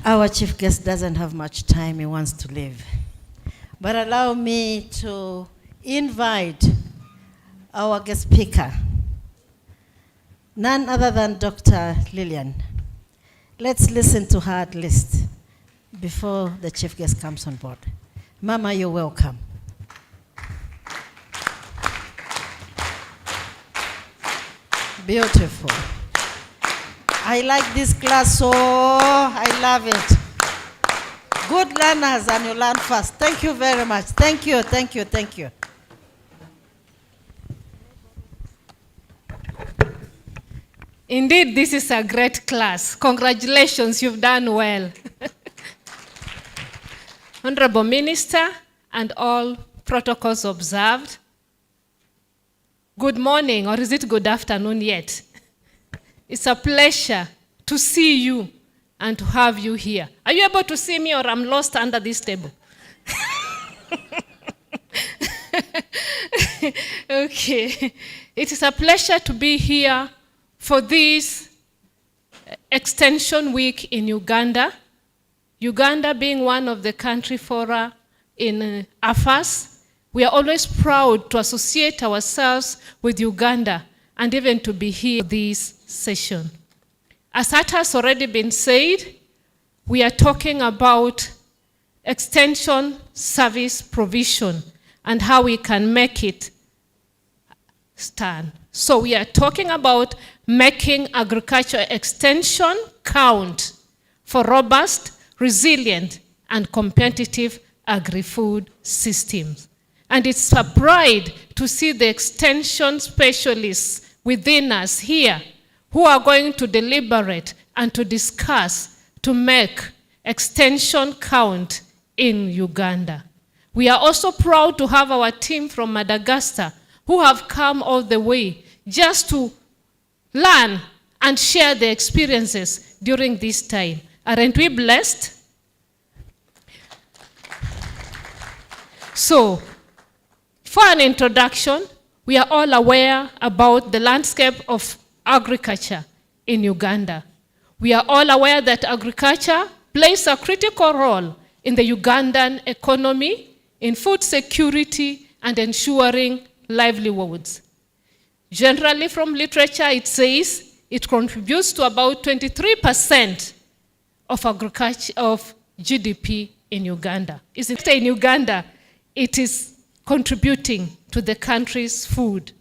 Our chief guest doesn't have much time, he wants to leave. But allow me to invite our guest speaker, none other than Dr. Lilian. Let's listen to her at least before the chief guest comes on board. Mama, you're welcome. Beautiful. I like this class, so I love it. Good learners, and you learn fast. Thank you very much. Thank you, thank you, thank you. Indeed, this is a great class. Congratulations, you've done well. Honorable Minister and all protocols observed. Good morning, or is it good afternoon yet? It's a pleasure to see you and to have you here. Are you able to see me, or I'm lost under this table? Okay. It is a pleasure to be here for this Extension Week in Uganda. Uganda being one of the country fora in AFAS, we are always proud to associate ourselves with Uganda and even to be here for this session. As that has already been said, we are talking about extension service provision and how we can make it stand. So we are talking about making agriculture extension count for robust, resilient, and competitive agri-food systems. And it's a pride to see the extension specialists within us here who are going to deliberate and to discuss to make extension count in Uganda. We are also proud to have our team from Madagascar who have come all the way just to learn and share their experiences during this time. Aren't we blessed? So, for an introduction, we are all aware about the landscape of agriculture in Uganda. We are all aware that agriculture plays a critical role in the Ugandan economy, in food security, and ensuring livelihoods. Generally, from literature, it says it contributes to about 23% of agriculture of GDP in Uganda. Is it in Uganda? It is contributing to the country's food.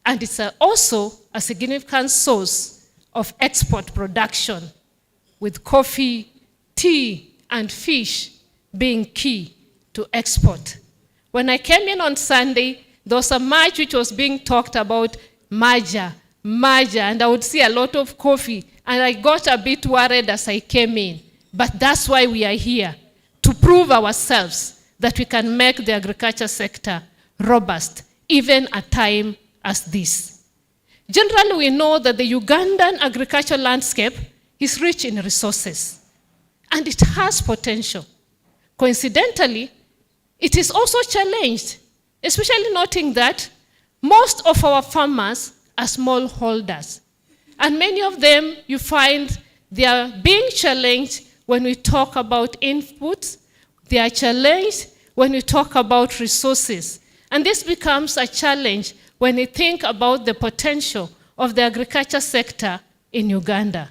And it's also a significant source of export production, with coffee, tea, and fish being key to export. When I came in on Sunday, there was a march which was being talked about, merger, and I would see a lot of coffee, and I got a bit worried as I came in. But that's why we are here, to prove ourselves that we can make the agriculture sector robust, even at a time as this. Generally, we know that the Ugandan agricultural landscape is rich in resources, and it has potential. Coincidentally, it is also challenged, especially noting that most of our farmers are smallholders, and many of them, you find, they are being challenged when we talk about inputs. They are challenged when we talk about resources. And this becomes a challenge when we think about the potential of the agriculture sector in Uganda.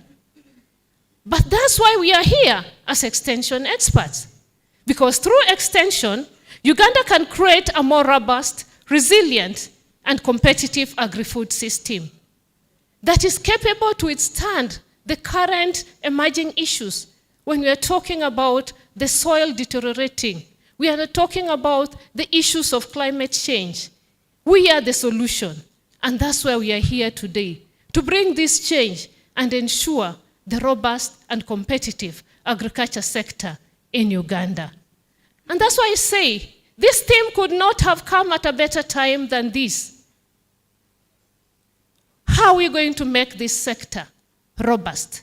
But that's why we are here as extension experts. Because through extension, Uganda can create a more robust, resilient, and competitive agri-food system that is capable to withstand the current emerging issues. When we are talking about the soil deteriorating, we are talking about the issues of climate change. We are the solution, and that's why we are here today, to bring this change and ensure the robust and competitive agriculture sector in Uganda. And that's why I say, this theme could not have come at a better time than this. How are we going to make this sector robust?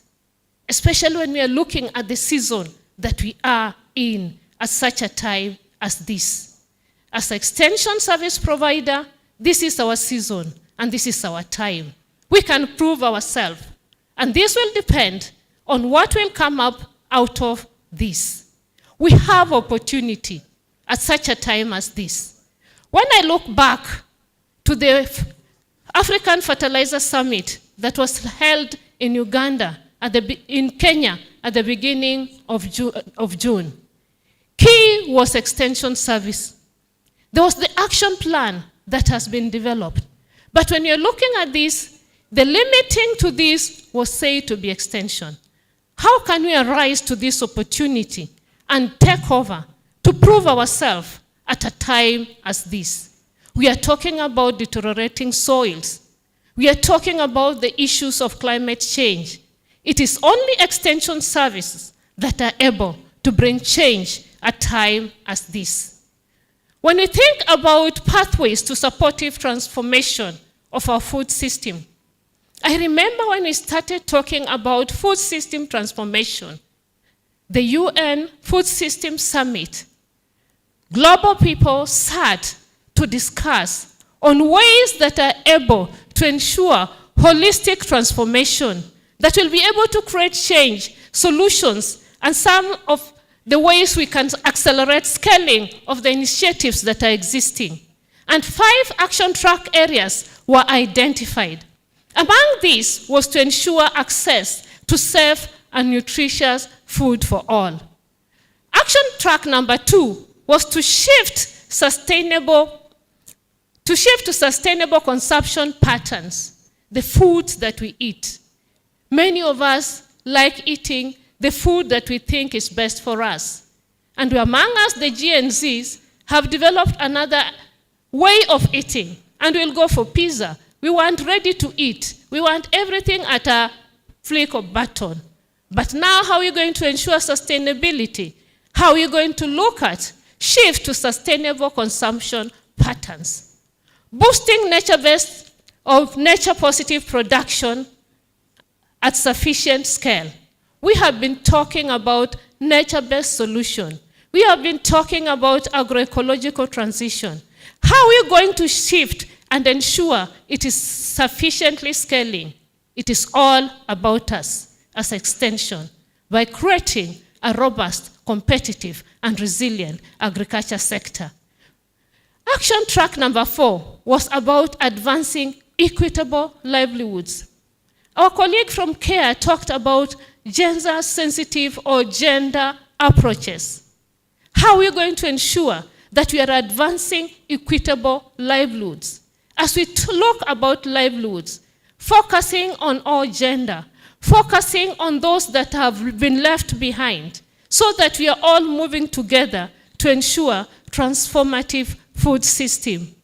Especially when we are looking at the season that we are in at such a time as this. As an extension service provider, this is our season and this is our time. We can prove ourselves. And this will depend on what will come up out of this. We have opportunity at such a time as this. When I look back to the African Fertilizer Summit that was held in Uganda, in Kenya, at the beginning of June, key was extension service. There was the action plan that has been developed. But when you're looking at this, the limiting to this was said to be extension. How can we arise to this opportunity and take over to prove ourselves at a time as this? We are talking about deteriorating soils. We are talking about the issues of climate change. It is only extension services that are able to bring change at a time as this. When we think about pathways to supportive transformation of our food system, I remember when we started talking about food system transformation, the UN Food System Summit, global people sat to discuss on ways that are able to ensure holistic transformation that will be able to create change, solutions, and some of the ways we can accelerate scaling of the initiatives that are existing. And 5 action track areas were identified. Among these was to ensure access to safe and nutritious food for all. Action track number 2 was to shift to sustainable consumption patterns, the foods that we eat. Many of us like eating the food that we think is best for us. And among us, the Gen Zs, have developed another way of eating. And we'll go for pizza. We want ready to eat. We want everything at a flick of button. But now how are you going to ensure sustainability? How are you going to look at shift to sustainable consumption patterns? Boosting nature-based or nature-positive production at sufficient scale. We have been talking about nature-based solution. We have been talking about agroecological transition. How are we going to shift and ensure it is sufficiently scaling? It is all about us as extension by creating a robust, competitive, and resilient agriculture sector. Action track number 4 was about advancing equitable livelihoods. Our colleague from CARE talked about gender-sensitive or gender approaches. How are we going to ensure that we are advancing equitable livelihoods? As we look about livelihoods, focusing on all gender, focusing on those that have been left behind, so that we are all moving together to ensure transformative food system.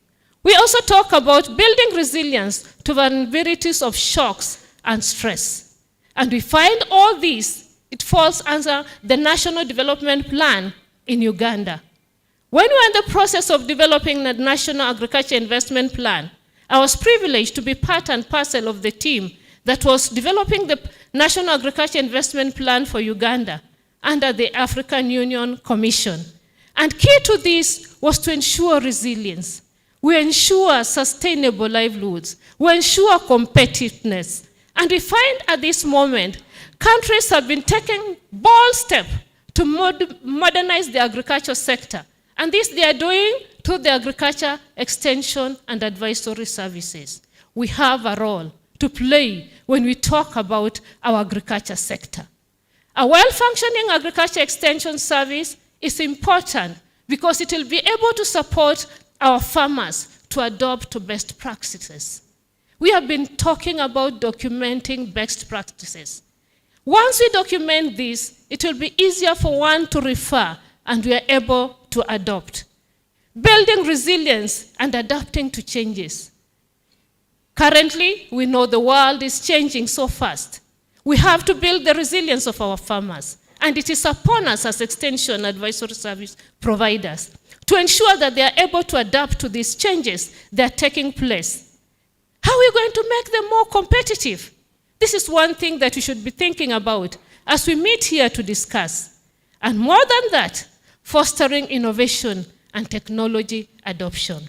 We also talk about building resilience to vulnerabilities of shocks and stress. And we find all these, it falls under the National Development Plan in Uganda. When we were in the process of developing the National Agriculture Investment Plan, I was privileged to be part and parcel of the team that was developing the National Agriculture Investment Plan for Uganda under the African Union Commission. And key to this was to ensure resilience. We ensure sustainable livelihoods. We ensure competitiveness. And we find at this moment, countries have been taking bold steps to modernize the agriculture sector. And this they are doing through the agriculture extension and advisory services. We have a role to play when we talk about our agriculture sector. A well-functioning agriculture extension service is important because it will be able to support our farmers to adopt to best practices. We have been talking about documenting best practices. Once we document this, it will be easier for one to refer and we are able to adopt. Building resilience and adapting to changes. Currently, we know the world is changing so fast. We have to build the resilience of our farmers. And it is upon us as extension advisory service providers to ensure that they are able to adapt to these changes that are taking place. How are we going to make them more competitive? This is one thing that we should be thinking about as we meet here to discuss. And more than that, fostering innovation and technology adoption.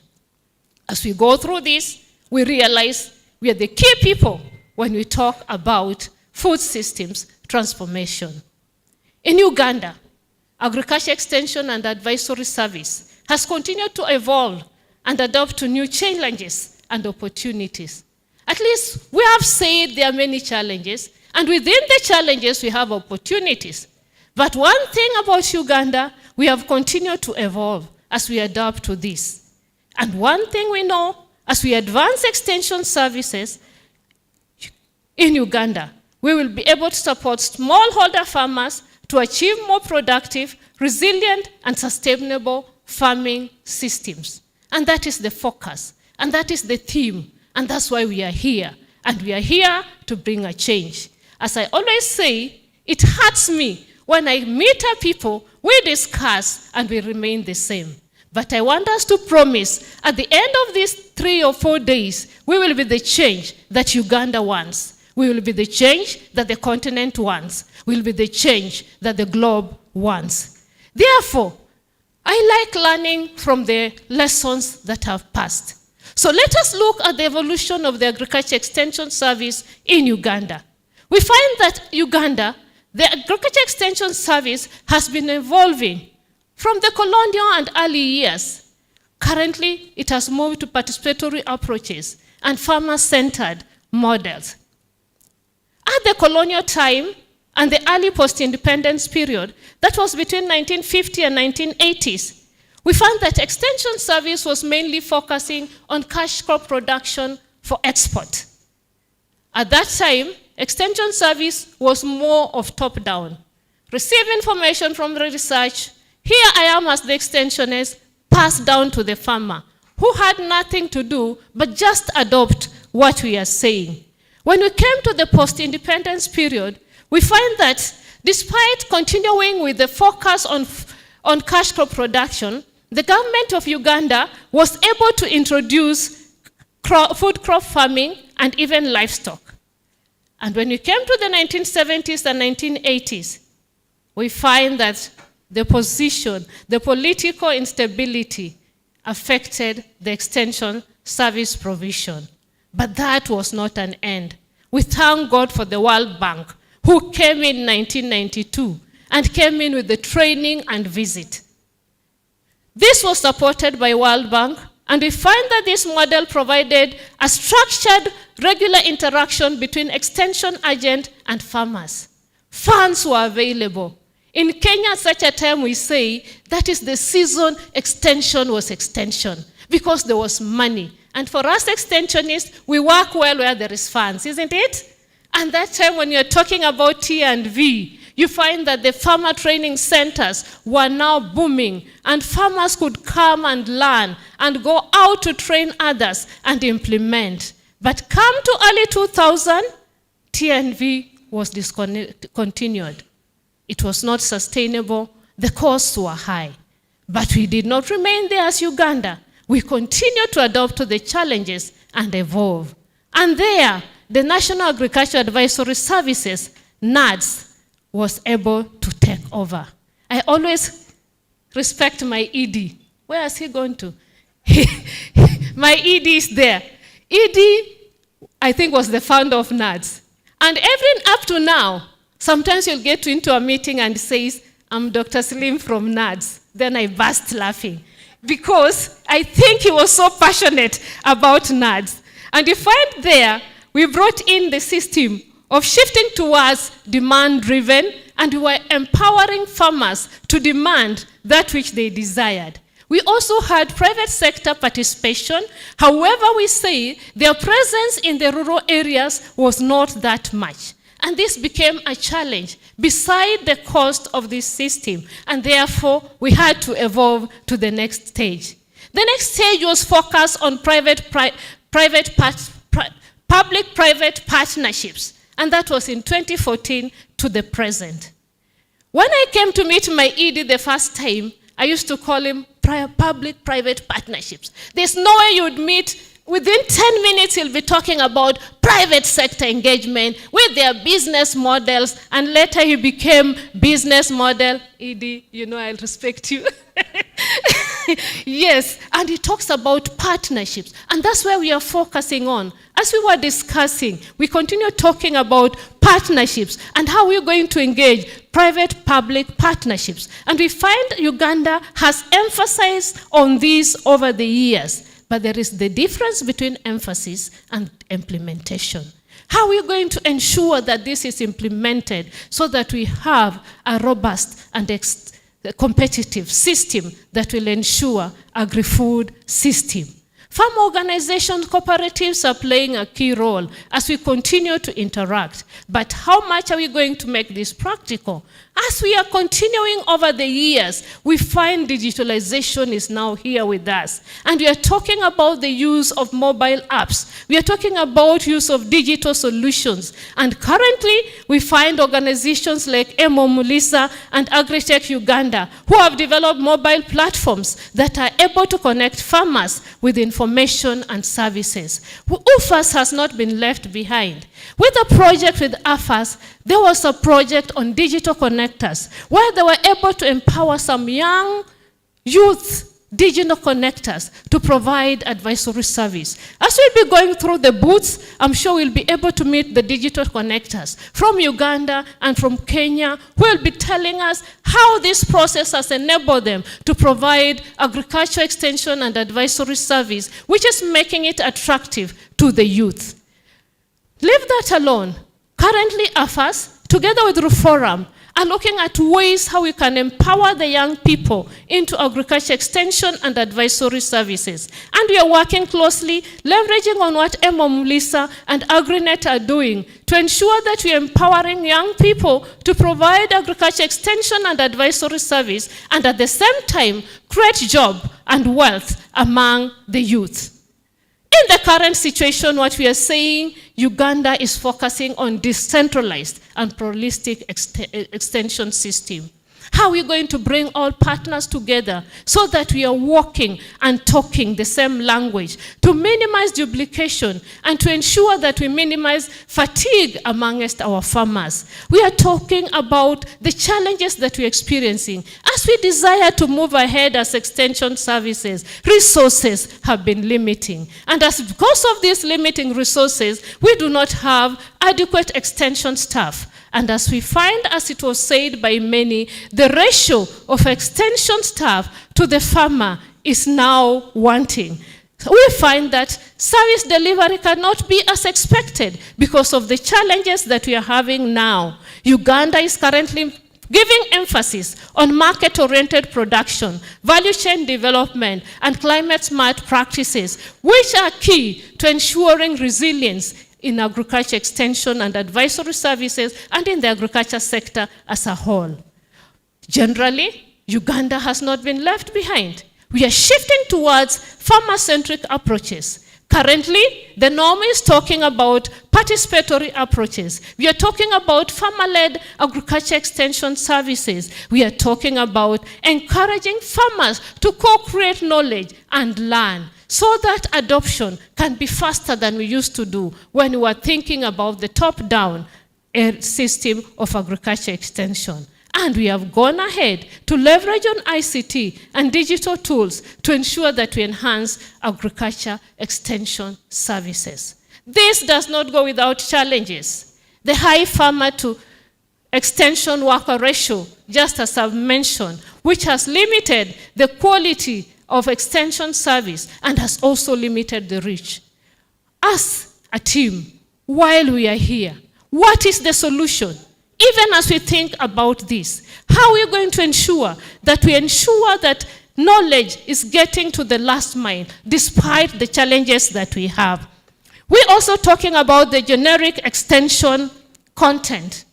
As we go through this, we realize we are the key people when we talk about food systems transformation. In Uganda, Agriculture Extension and Advisory Service has continued to evolve and adapt to new challenges and opportunities. At least we have said there are many challenges, and within the challenges we have opportunities. But one thing about Uganda, we have continued to evolve as we adapt to this. And one thing we know, as we advance extension services in Uganda, we will be able to support smallholder farmers to achieve more productive, resilient, and sustainable farming systems. And that is the focus, and that is the theme, and that's why we are here. And we are here to bring a change. As I always say, it hurts me when I meet people, we discuss, and we remain the same. But I want us to promise, at the end of these 3 or 4 days, we will be the change that Uganda wants. We will be the change that the continent wants. We will be the change that the globe wants. Therefore, I like learning from the lessons that have passed. So let us look at the evolution of the Agriculture Extension Service in Uganda. We find that Uganda, the Agriculture Extension Service has been evolving from the colonial and early years. Currently, it has moved to participatory approaches and farmer-centered models. At the colonial time and the early post-independence period, that was between 1950 and 1980s, we found that extension service was mainly focusing on cash crop production for export. At that time, extension service was more of top-down. Receive information from the research. Here I am as the extensionist, passed down to the farmer, who had nothing to do but just adopt what we are saying. When we came to the post-independence period, we find that despite continuing with the focus on cash crop production, the government of Uganda was able to introduce food crop farming and even livestock. And when we came to the 1970s and 1980s, we find that the political instability affected the extension service provision. But that was not an end. We thank God for the World Bank, who came in 1992 and came in with the training and visit. This was supported by World Bank, and we find that this model provided a structured, regular interaction between extension agent and farmers. Funds were available. In Kenya, at such a time we say that is the season extension was extension, because there was money. And for us extensionists, we work well where there is funds, isn't it? And that time when you're talking about T&V, you find that the farmer training centers were now booming, and farmers could come and learn and go out to train others and implement. But come to early 2000, T&V was discontinued. It was not sustainable. The costs were high. But we did not remain there as Uganda. We continued to adapt to the challenges and evolve. And there, the National Agriculture Advisory Services, NADS, was able to take over. I always respect my ED. Where is he going to? My ED is there. ED, I think, was the founder of NADS. And even up to now, sometimes you'll get into a meeting and says, I'm Dr. Slim from NADS. Then I burst laughing, because I think he was so passionate about NADS. And you find there, we brought in the system of shifting towards demand-driven, and we were empowering farmers to demand that which they desired. We also had private sector participation. However, we say their presence in the rural areas was not that much. And this became a challenge beside the cost of this system. And therefore, we had to evolve to the next stage. The next stage was focused on public-private partnerships. And that was in 2014 to the present. When I came to meet my ED the first time, I used to call him public-private partnerships. There's no way you would meet. Within 10 minutes, he'll be talking about private sector engagement with their business models, and later he became business model. ED, you know I'll respect you. Yes, and it talks about partnerships. And that's where we are focusing on. As we were discussing, we continue talking about partnerships and how we're going to engage private-public partnerships. And we find Uganda has emphasized on this over the years. But there is the difference between emphasis and implementation. How are we going to ensure that this is implemented so that we have a robust and competitive system that will ensure agri-food system? Farm organizations, cooperatives are playing a key role as we continue to interact. But how much are we going to make this practical? As we are continuing over the years, we find digitalization is now here with us. And we are talking about the use of mobile apps. We are talking about use of digital solutions. And currently, we find organizations like Mulisa and Agritech Uganda who have developed mobile platforms that are able to connect farmers with information and services. UFAS has not been left behind. With the project with AFAS, there was a project on digital connectors where they were able to empower some young youth digital connectors to provide advisory service. As we'll be going through the booths, I'm sure we'll be able to meet the digital connectors from Uganda and from Kenya who will be telling us how this process has enabled them to provide agriculture extension and advisory service, which is making it attractive to the youth. Leave that alone. Currently, AFAS, together with Reforum, are looking at ways how we can empower the young people into agriculture extension and advisory services. And we are working closely, leveraging on what Mulisa and AgriNet are doing to ensure that we are empowering young people to provide agriculture extension and advisory service, and at the same time, create job and wealth among the youth. In the current situation, what we are saying, Uganda is focusing on decentralized and holistic extension system. How are we going to bring all partners together so that we are walking and talking the same language to minimize duplication and to ensure that we minimize fatigue amongst our farmers? We are talking about the challenges that we're experiencing. As we desire to move ahead as extension services, resources have been limiting. And because of these limiting resources, we do not have adequate extension staff. And as we find, as it was said by many, the ratio of extension staff to the farmer is now wanting. We find that service delivery cannot be as expected because of the challenges that we are having now. Uganda is currently giving emphasis on market-oriented production, value chain development, and climate-smart practices, which are key to ensuring resilience in agriculture extension and advisory services, and in the agriculture sector as a whole. Generally, Uganda has not been left behind. We are shifting towards farmer-centric approaches. Currently, the norm is talking about participatory approaches. We are talking about farmer-led agriculture extension services. We are talking about encouraging farmers to co-create knowledge and learn, so that adoption can be faster than we used to do when we were thinking about the top-down system of agriculture extension. And we have gone ahead to leverage on ICT and digital tools to ensure that we enhance agriculture extension services. This does not go without challenges. The high farmer to extension worker ratio, just as I've mentioned, which has limited the quality of extension service and has also limited the reach. As a team, while we are here, what is the solution? Even as we think about this, how are we going to ensure that knowledge is getting to the last mile despite the challenges that we have? We're also talking about the generic extension content.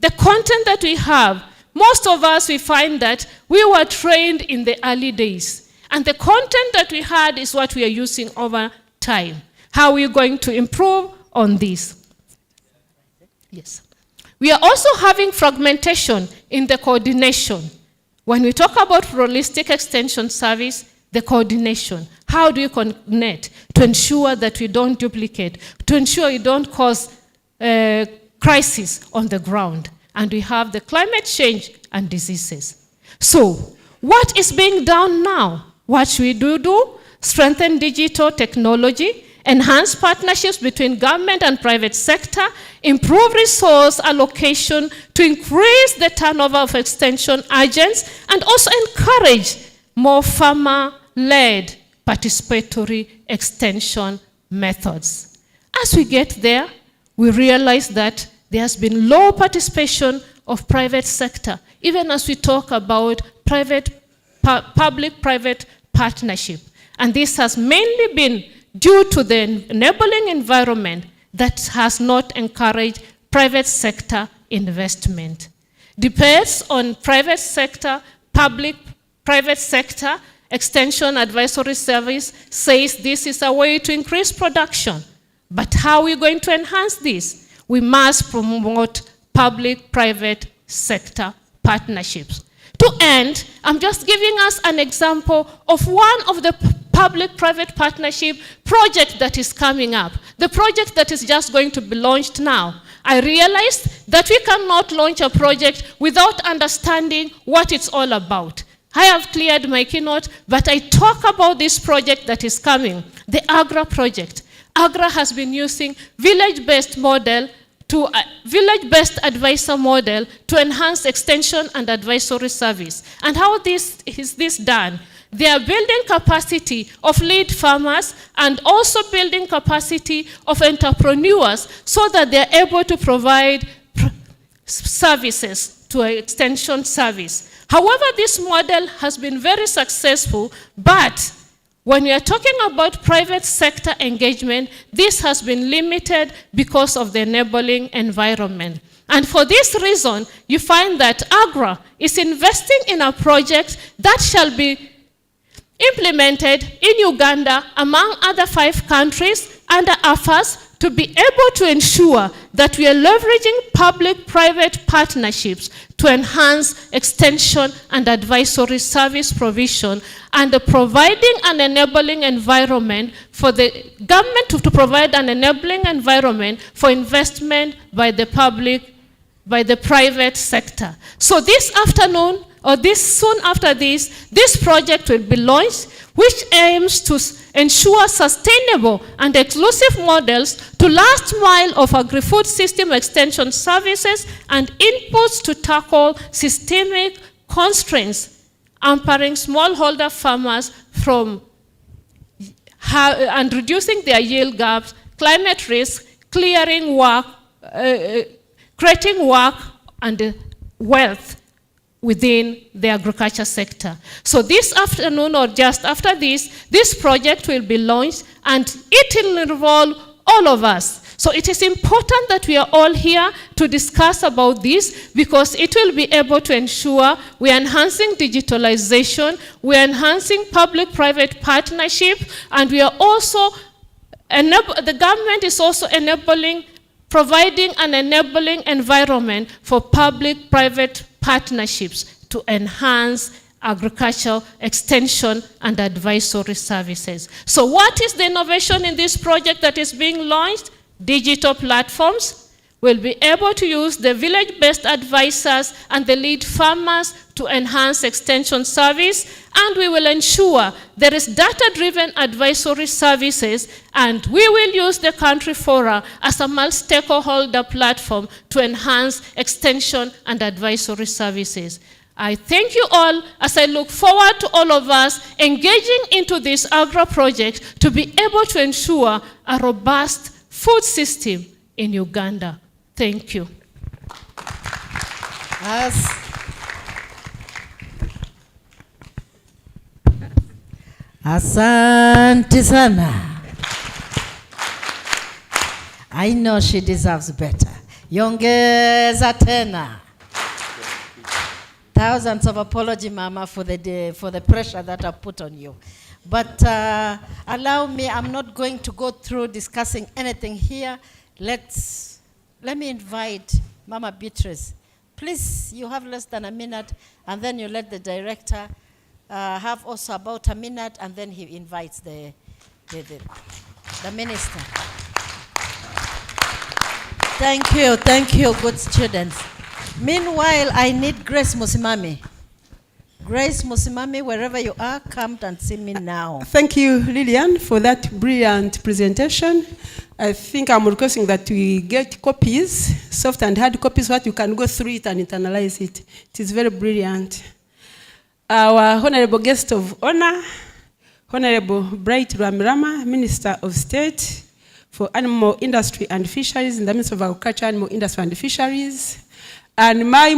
The content that we have, most of us, we find that we were trained in the early days. And the content that we had is what we are using over time. How are we going to improve on this? Yes. We are also having fragmentation in the coordination. When we talk about holistic extension service, the coordination, how do you connect to ensure that we don't duplicate, to ensure you don't cause crisis on the ground? And we have the climate change and diseases. So, what is being done now? What we do, strengthen digital technology, enhance partnerships between government and private sector, improve resource allocation to increase the turnover of extension agents, and also encourage more farmer-led participatory extension methods. As we get there, we realize that there has been low participation of private sector, even as we talk about public-private partnership. And this has mainly been due to the enabling environment that has not encouraged private sector investment. Debates on private sector, public-private sector extension advisory service says this is a way to increase production. But how are we going to enhance this? We must promote public-private sector partnerships. To end, I'm just giving us an example of one of the public-private partnership project that is coming up. The project that is just going to be launched now. I realized that we cannot launch a project without understanding what it's all about. I have cleared my keynote, but I talk about this project that is coming, the AGRA project. AGRA has been using village-based advisor model to enhance extension and advisory service. And how is this done? They are building capacity of lead farmers and also building capacity of entrepreneurs so that they are able to provide services to an extension service. However, this model has been very successful, but when we are talking about private sector engagement, this has been limited because of the enabling environment. And for this reason, you find that AGRA is investing in a project that shall be implemented in Uganda, among other 5 countries, under AFAS, to be able to ensure that we are leveraging public-private partnerships to enhance extension and advisory service provision and providing an enabling environment for the government to provide an enabling environment for investment by the private sector. So this afternoon, or soon after this project will be launched, which aims to ensure sustainable and exclusive models to last mile of agri-food system extension services and inputs to tackle systemic constraints, hampering smallholder farmers from and reducing their yield gaps, climate risk, creating work and wealth within the agriculture sector. So this afternoon, or just after this project will be launched, and it will involve all of us. So it is important that we are all here to discuss about this, because it will be able to ensure we are enhancing digitalization, we are enhancing public-private partnership, and we are also, the government is also providing an enabling environment for public-private partnerships to enhance agricultural extension and advisory services. So what is the innovation in this project that is being launched? Digital platforms will be able to use the village-based advisors and the lead farmers to enhance extension service, and we will ensure there is data-driven advisory services, and we will use the country fora as a multi-stakeholder platform to enhance extension and advisory services. I thank you all as I look forward to all of us engaging into this AGRA project to be able to ensure a robust food system in Uganda. Thank you. Asante sana. I know she deserves better. Yongeza tena. Thousands of apology, Mama, for the pressure that I put on you. But allow me, I'm not going to go through discussing anything here. Let me invite Mama Beatrice. Please, you have less than a minute, and then you let the director have also about a minute, and then he invites the minister. Thank you, good students. Meanwhile, I need Grace Musimami. Grace Musimami, wherever you are, come and see me now. Thank you, Lilian, for that brilliant presentation. I think I'm requesting that we get copies, soft and hard copies, so that you can go through it and internalize it. It is very brilliant. Our honorable guest of honor, Honorable Bright Ramirama, Minister of State for Animal Industry and Fisheries in the Ministry of Agriculture, Animal Industry and Fisheries, and my